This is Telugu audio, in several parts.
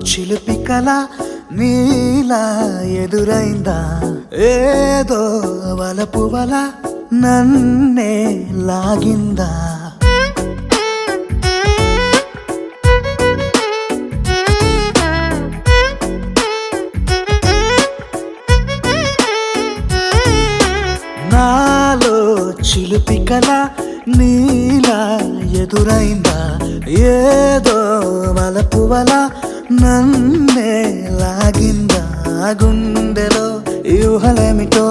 చిలిపి కల నీలా ఎదురైందా ఏదో వలపు వల నన్నే లాగిందా నాలో చిలిపి కల నీలా ఎదురైందా ఏదో వలపు వల నన్నే లాగిందా గుండెలో ఊహలేమిటో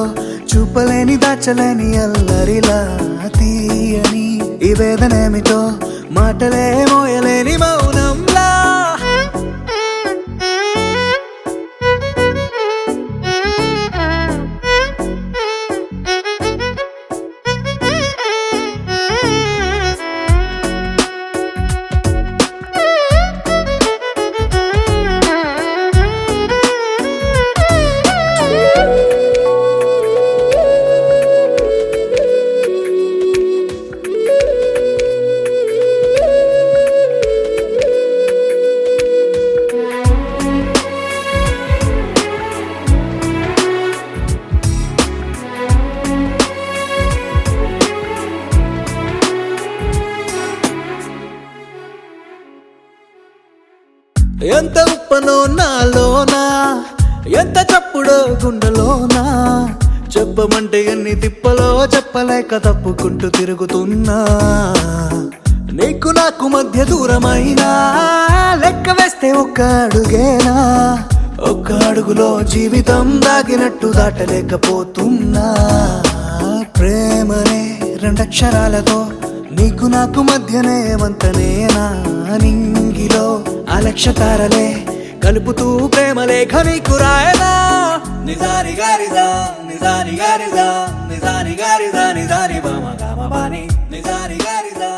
చూపలేని దాచలేని అల్లరిలా తీయని ఈ వేదనేమిటో మాటలే మోయలేని మౌనంలా ఎంత ఉప్పనో నాలోనా ఎంత చప్పుడో గుండెలోనా చెప్పమంటే ఎన్ని తిప్పలో చెప్పలేక తప్పుకుంటూ తిరుగుతున్నా నీకు నాకు మధ్య దూరమైనా లెక్క వేస్తే ఒక్క అడుగేనా ఒక్క అడుగులో జీవితం దాగినట్టు దాటలేకపోతున్నా ప్రేమనే రెండక్షరాలతో నీకు నాకు మధ్యనే వంతనేనా నింగిలో అలక్షతారలే కలుపుతూ ప్రేమ లేఖ నీకు రాయనా నిజాని గారిదా నిజాని గారిదా నిజాని గారిదా నిజాని బామ గామ బాని నిజాని గారిదా